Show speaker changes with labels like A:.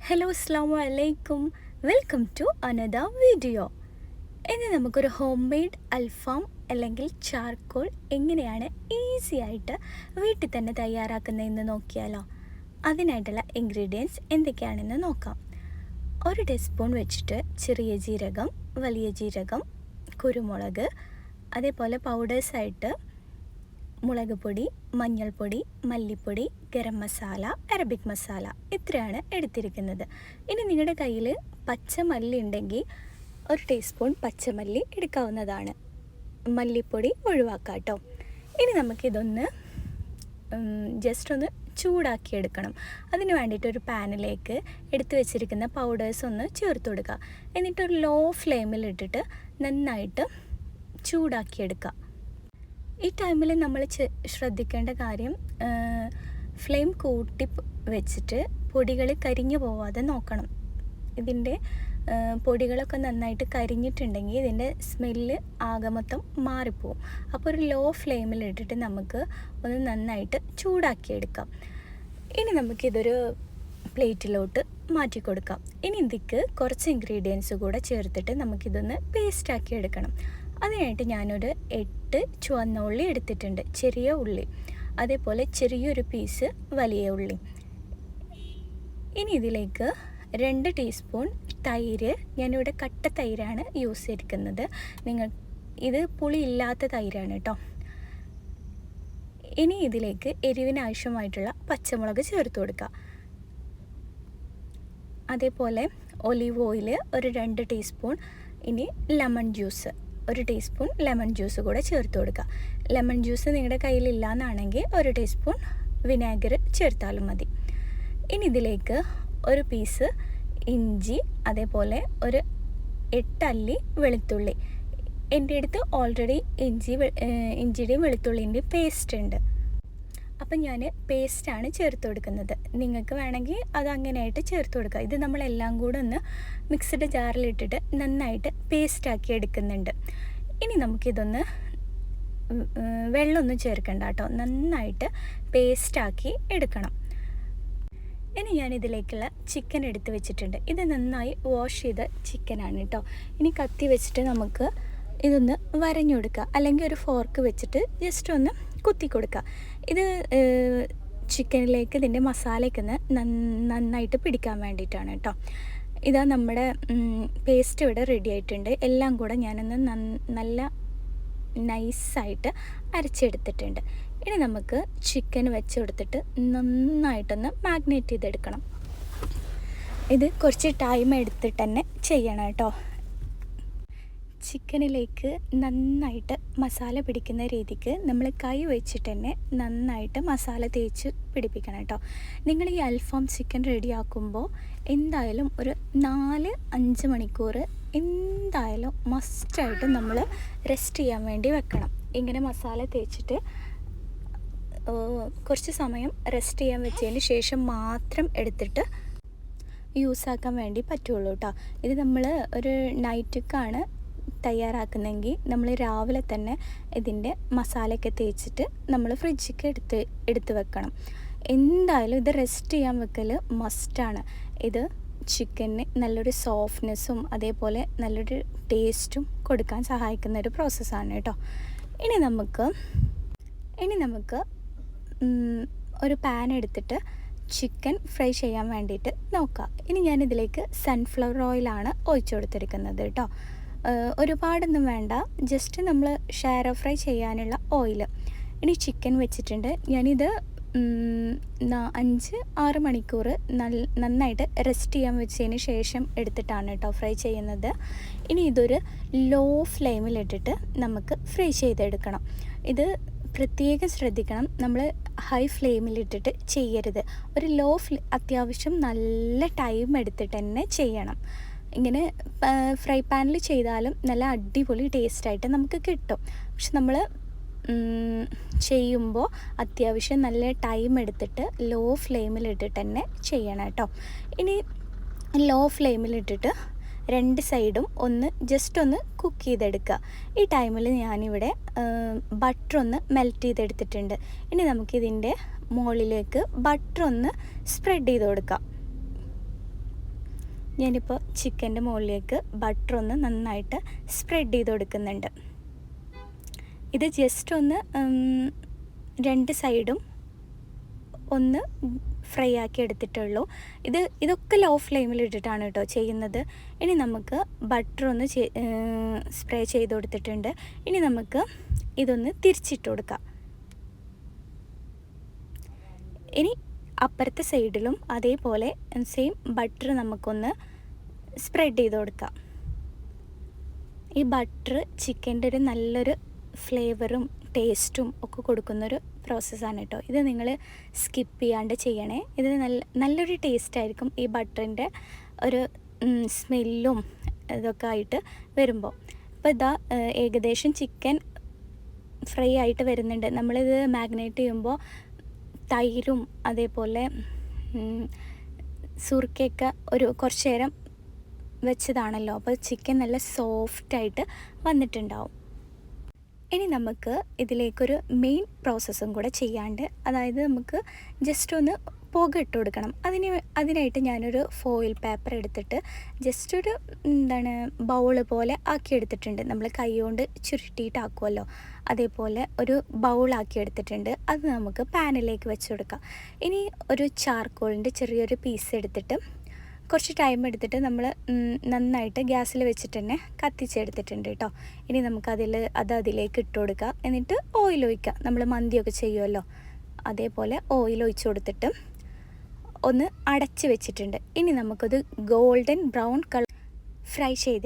A: Hello അസ്സാം വലൈക്കും, welcome to another video. ഇനി നമുക്കൊരു ഹോം മെയ്ഡ് അൽഫാം അല്ലെങ്കിൽ ചാർക്കോൾ എങ്ങനെയാണ് ഈസി ആയിട്ട് വീട്ടിൽ തന്നെ തയ്യാറാക്കുന്നതെന്ന് നോക്കിയാലോ. അതിനായിട്ടുള്ള ഇൻഗ്രീഡിയൻസ് എന്തൊക്കെയാണെന്ന് നോക്കാം. 1 ടീസ്പൂൺ വെച്ചിട്ട് ചെറിയ ജീരകം, വലിയ ജീരകം, കുരുമുളക്, അതേപോലെ പൗഡേഴ്സായിട്ട് മുളക് പൊടി, മഞ്ഞൾപ്പൊടി, മല്ലിപ്പൊടി, ഗരം മസാല, അറബിക് മസാല, ഇത്രയാണ് എടുത്തിരിക്കുന്നത്. ഇനി നിങ്ങളുടെ കയ്യിൽ പച്ചമല്ലി ഉണ്ടെങ്കിൽ 1 ടീസ്പൂൺ പച്ചമല്ലി എടുക്കാവുന്നതാണ്. മല്ലിപ്പൊടി ഒഴിവാക്കാം കേട്ടോ. ഇനി നമുക്കിതൊന്ന് ജസ്റ്റ് ഒന്ന് ചൂടാക്കിയെടുക്കണം. അതിന് വേണ്ടിയിട്ട് ഒരു പാനിലേക്ക് എടുത്തു വെച്ചിരിക്കുന്ന പൗഡേഴ്സ് ഒന്ന് ചേർത്ത് കൊടുക്കുക. എന്നിട്ടൊരു ലോ ഫ്ലെയിമിലിട്ടിട്ട് നന്നായിട്ട് ചൂടാക്കിയെടുക്കുക. ഈ ടൈമിൽ നമ്മൾ ശ്രദ്ധിക്കേണ്ട കാര്യം, ഫ്ലെയിം കൂട്ടി വെച്ചിട്ട് പൊടികൾ കരിഞ്ഞു പോവാതെ നോക്കണം. ഇതിൻ്റെ പൊടികളൊക്കെ നന്നായിട്ട് കരിഞ്ഞിട്ടുണ്ടെങ്കിൽ ഇതിൻ്റെ സ്മെല്ല് ആകെ മൊത്തം മാറിപ്പോവും. അപ്പോൾ ഒരു ലോ ഫ്ലെയിമിലിട്ടിട്ട് നമുക്ക് ഒന്ന് നന്നായിട്ട് ചൂടാക്കിയെടുക്കാം. ഇനി നമുക്കിതൊരു പ്ലേറ്റിലോട്ട് മാറ്റി കൊടുക്കാം. ഇനി ഇതിക്ക് കുറച്ച് ഇൻഗ്രീഡിയൻസ് കൂടെ ചേർത്തിട്ട് നമുക്കിതൊന്ന് പേസ്റ്റാക്കി എടുക്കണം. അതിനായിട്ട് ഞാനൊരു 8 ചുവന്ന ഉള്ളി എടുത്തിട്ടുണ്ട്, ചെറിയ ഉള്ളി, അതേപോലെ ചെറിയൊരു പീസ് വലിയ ഉള്ളി. ഇനി ഇതിലേക്ക് 2 ടീസ്പൂൺ തൈര്, ഞാനിവിടെ കട്ട തൈരാണ് യൂസ് ചെയ്തിരിക്കുന്നത്. ഇത് പുളി ഇല്ലാത്ത തൈരാണ് കേട്ടോ. ഇനി ഇതിലേക്ക് എരിവിന് ആവശ്യമായിട്ടുള്ള പച്ചമുളക് ചേർത്ത് കൊടുക്കുക. അതേപോലെ ഒലിവ് ഓയിൽ ഒരു 2 ടീസ്പൂൺ. ഇനി lemon juice 1 teaspoon lemon juice കൂടെ ചേർത്ത് കൊടുക്കുക. ലെമൺ ജ്യൂസ് നിങ്ങളുടെ കയ്യിലില്ല എന്നാണെങ്കിൽ 1 ടീസ്പൂൺ വിനാഗിർ ചേർത്താലും മതി. ഇനി ഇതിലേക്ക് ഒരു പീസ് ഇഞ്ചി, അതേപോലെ ഒരു 8 അല്ലി വെളുത്തുള്ളി. എൻ്റെ അടുത്ത് ഓൾറെഡി ഇഞ്ചിയുടെയും വെളുത്തുള്ളിൻ്റെയും പേസ്റ്റ് ഉണ്ട്. അപ്പം ഞാൻ പേസ്റ്റാണ് ചേർത്ത് കൊടുക്കുന്നത്. നിങ്ങൾക്ക് വേണമെങ്കിൽ അത് അങ്ങനെയായിട്ട് ചേർത്ത് കൊടുക്കുക. ഇത് നമ്മളെല്ലാം കൂടെ ഒന്ന് മിക്സഡ് ജാറിലിട്ടിട്ട് നന്നായിട്ട് പേസ്റ്റാക്കി എടുക്കുന്നുണ്ട്. ഇനി നമുക്കിതൊന്ന് വെള്ളമൊന്നും ചേർക്കണ്ട കേട്ടോ, നന്നായിട്ട് പേസ്റ്റാക്കി എടുക്കണം. ഇനി ഞാനിതിലേക്കുള്ള ചിക്കൻ എടുത്ത് വെച്ചിട്ടുണ്ട്. ഇത് നന്നായി വാഷ് ചെയ്ത ചിക്കനാണ് കേട്ടോ. ഇനി കത്തി വെച്ചിട്ട് നമുക്ക് ഇതൊന്ന് വരഞ്ഞു കൊടുക്കുക, അല്ലെങ്കിൽ ഒരു ഫോർക്ക് വെച്ചിട്ട് ജസ്റ്റ് ഒന്ന് കുത്തി കൊടുക്കുക. ഇത് ചിക്കനിലേക്ക് ഇതിൻ്റെ മസാലയ്ക്ക് നന്നായിട്ട് പിടിക്കാൻ വേണ്ടിയിട്ടാണ് കേട്ടോ. ഇതാ നമ്മുടെ പേസ്റ്റ് ഇവിടെ റെഡി ആയിട്ടുണ്ട്. എല്ലാം കൂടെ ഞാനൊന്ന് നല്ല നൈസായിട്ട് അരച്ചെടുത്തിട്ടുണ്ട്. ഇനി നമുക്ക് ചിക്കൻ വെച്ച് കൊടുത്തിട്ട് നന്നായിട്ടൊന്ന് മാഗ്നേറ്റ് ചെയ്തെടുക്കണം. ഇത് കുറച്ച് ടൈം എടുത്തിട്ട് തന്നെ ചെയ്യണം കേട്ടോ. ചിക്കനിലേക്ക് നന്നായിട്ട് മസാല പിടിക്കുന്ന രീതിക്ക് നമ്മൾ കൈ വെച്ചിട്ട് തന്നെ നന്നായിട്ട് മസാല തേച്ച് പിടിപ്പിക്കണം കേട്ടോ. നിങ്ങൾ ഈ അൽഫാം ചിക്കൻ റെഡിയാക്കുമ്പോൾ എന്തായാലും ഒരു 4-5 മണിക്കൂർ എന്തായാലും മസ്റ്റായിട്ട് നമ്മൾ റെസ്റ്റ് ചെയ്യാൻ വേണ്ടി വെക്കണം. ഇങ്ങനെ മസാല തേച്ചിട്ട് കുറച്ച് സമയം റെസ്റ്റ് ചെയ്യാൻ വെച്ചതിന് ശേഷം മാത്രം എടുത്തിട്ട് യൂസാക്കാൻ വേണ്ടി പറ്റുള്ളൂ കേട്ടോ. ഇത് നമ്മൾ ഒരു നൈറ്റൊക്കെയാണ് തയ്യാറാക്കുന്നെങ്കിൽ നമ്മൾ രാവിലെ തന്നെ ഇതിൻ്റെ മസാലയൊക്കെ തേച്ചിട്ട് നമ്മൾ ഫ്രിഡ്ജിലേക്ക് എടുത്ത് വെക്കണം. എന്തായാലും ഇത് റെസ്റ്റ് ചെയ്യാൻ വെക്കൽ മസ്റ്റാണ്. ഇത് ചിക്കന് നല്ലൊരു സോഫ്റ്റ്നെസ്സും അതേപോലെ നല്ലൊരു ടേസ്റ്റും കൊടുക്കാൻ സഹായിക്കുന്ന ഒരു പ്രോസസ്സാണ് കേട്ടോ. ഇനി നമുക്ക് ഒരു പാൻ എടുത്തിട്ട് ചിക്കൻ ഫ്രൈ ചെയ്യാൻ വേണ്ടിയിട്ട് നോക്കാം. ഇനി ഞാനിതിലേക്ക് സൺഫ്ലവർ ഓയിലാണ് ഒഴിച്ചു കൊടുത്തിരിക്കുന്നത് കേട്ടോ. ഒരുപാടൊന്നും വേണ്ട, ജസ്റ്റ് നമ്മൾ ഷാലോ ഫ്രൈ ചെയ്യാനുള്ള ഓയിൽ. ഇനി ചിക്കൻ വെച്ചിട്ടുണ്ട്. ഞാനിത് 5-6 മണിക്കൂർ നന്നായിട്ട് റെസ്റ്റ് ചെയ്യാൻ വെച്ചതിന് ശേഷം എടുത്തിട്ടാണ് കേട്ടോ ഫ്രൈ ചെയ്യുന്നത്. ഇനി ഇതൊരു ലോ ഫ്ലെയിമിലിട്ടിട്ട് നമുക്ക് ഫ്രൈ ചെയ്തെടുക്കണം. ഇത് പ്രത്യേകം ശ്രദ്ധിക്കണം, നമ്മൾ ഹൈ ഫ്ലെയിമിലിട്ടിട്ട് ചെയ്യരുത്. ഒരു അത്യാവശ്യം നല്ല ടൈം എടുത്തിട്ട് തന്നെ ചെയ്യണം. ഇങ്ങനെ ഫ്രൈ പാനിൽ ചെയ്താലും നല്ല അടിപൊളി ടേസ്റ്റായിട്ട് നമുക്ക് കിട്ടും. പക്ഷെ നമ്മൾ ചെയ്യുമ്പോൾ അത്യാവശ്യം നല്ല ടൈം എടുത്തിട്ട് ലോ ഫ്ലെയിമിലിട്ടിട്ട് തന്നെ ചെയ്യണം കേട്ടോ. ഇനി ലോ ഫ്ലെയിമിലിട്ടിട്ട് 2 സൈഡും ജസ്റ്റ് ഒന്ന് കുക്ക് ചെയ്തെടുക്കുക. ഈ ടൈമിൽ ഞാനിവിടെ ബട്ടർ ഒന്ന് മെൽറ്റ് ചെയ്തെടുത്തിട്ടുണ്ട്. ഇനി നമുക്കിതിൻ്റെ മുകളിലേക്ക് ബട്ടർ ഒന്ന് സ്പ്രെഡ് ചെയ്ത് കൊടുക്കാം. ഞാനിപ്പോൾ ചിക്കൻ്റെ മുകളിലേക്ക് ബട്ടർ ഒന്ന് നന്നായിട്ട് സ്പ്രെഡ് ചെയ്ത് കൊടുക്കുന്നുണ്ട്. ഇത് ജസ്റ്റ് ഒന്ന് രണ്ട് സൈഡും ഒന്ന് ഫ്രൈ ആക്കി എടുത്തിട്ടുള്ളൂ. ഇതൊക്കെ ലോ ഫ്ലെയിമിൽ ഇട്ടിട്ടാണ് കേട്ടോ ചെയ്യുന്നത്. ഇനി നമുക്ക് ബട്ടർ ഒന്ന് സ്പ്രേ ചെയ്ത് കൊടുത്തിട്ടുണ്ട്. ഇനി നമുക്ക് ഇതൊന്ന് തിരിച്ചിട്ട് കൊടുക്കാം. ഇനി അപ്പുറത്തെ സൈഡിലും അതേപോലെ സെയിം ബട്ടർ നമുക്കൊന്ന് സ്പ്രെഡ് ചെയ്ത് കൊടുക്കാം. ഈ ബട്ടർ ചിക്കൻ്റെ ഒരു നല്ലൊരു ഫ്ലേവറും ടേസ്റ്റും ഒക്കെ കൊടുക്കുന്നൊരു പ്രോസസ്സാണ് കേട്ടോ. ഇത് നിങ്ങൾ സ്കിപ്പ് ചെയ്യാണ്ട് ചെയ്യണേ. ഇത് നല്ലൊരു ടേസ്റ്റായിരിക്കും ഈ ബട്ടറിൻ്റെ ഒരു സ്മെല്ലും ഇതൊക്കെ ആയിട്ട് വരുമ്പോൾ. അപ്പോൾ ഇതാ ഏകദേശം ചിക്കൻ ഫ്രൈ ആയിട്ട് വരുന്നുണ്ട്. നമ്മളിത് മാഗ്നേറ്റ് ചെയ്യുമ്പോൾ തൈരും അതേപോലെ സുർക്കയൊക്കെ കുറച്ച് നേരം വെച്ചതാണല്ലോ. അപ്പോൾ ചിക്കൻ നല്ല സോഫ്റ്റായിട്ട് വന്നിട്ടുണ്ടാവും. ഇനി നമുക്ക് ഇതിലേക്കൊരു മെയിൻ പ്രോസസ്സും കൂടെ ചെയ്യാണ്ട്, അതായത് നമുക്ക് ജസ്റ്റ് ഒന്ന് പുക ഇട്ട് കൊടുക്കണം. അതിനായിട്ട് ഞാനൊരു ഫോയിൽ പേപ്പർ എടുത്തിട്ട് ജസ്റ്റ് ഒരു ബൗള് പോലെ ആക്കി എടുത്തിട്ടുണ്ട്. നമ്മൾ കൈ കൊണ്ട് ചുരുട്ടിയിട്ടാക്കുമല്ലോ, അതേപോലെ ഒരു ബൗളാക്കി എടുത്തിട്ടുണ്ട്. അത് നമുക്ക് പാനിലേക്ക് വെച്ച് കൊടുക്കാം. ഇനി ഒരു ചാർക്കോളിൻ്റെ ചെറിയൊരു പീസ് എടുത്തിട്ട് കുറച്ച് ടൈം എടുത്തിട്ട് നമ്മൾ നന്നായിട്ട് ഗ്യാസിൽ വെച്ചിട്ട് തന്നെ കത്തിച്ചെടുത്തിട്ടുണ്ട് കേട്ടോ. ഇനി നമുക്ക് അതിലേക്ക് ഇട്ട് കൊടുക്കുക. എന്നിട്ട് ഓയിൽ ഒഴിക്കുക. നമ്മൾ മന്തിയൊക്കെ ചെയ്യുമല്ലോ, അതേപോലെ ഓയിൽ ഒഴിച്ച് കൊടുത്തിട്ട് ഒന്ന് അടച്ച് വെച്ചിട്ടുണ്ട്. ഇനി നമുക്കത് ഗോൾഡൻ ബ്രൗൺ കളർ ഫ്രൈ ചെയ്ത്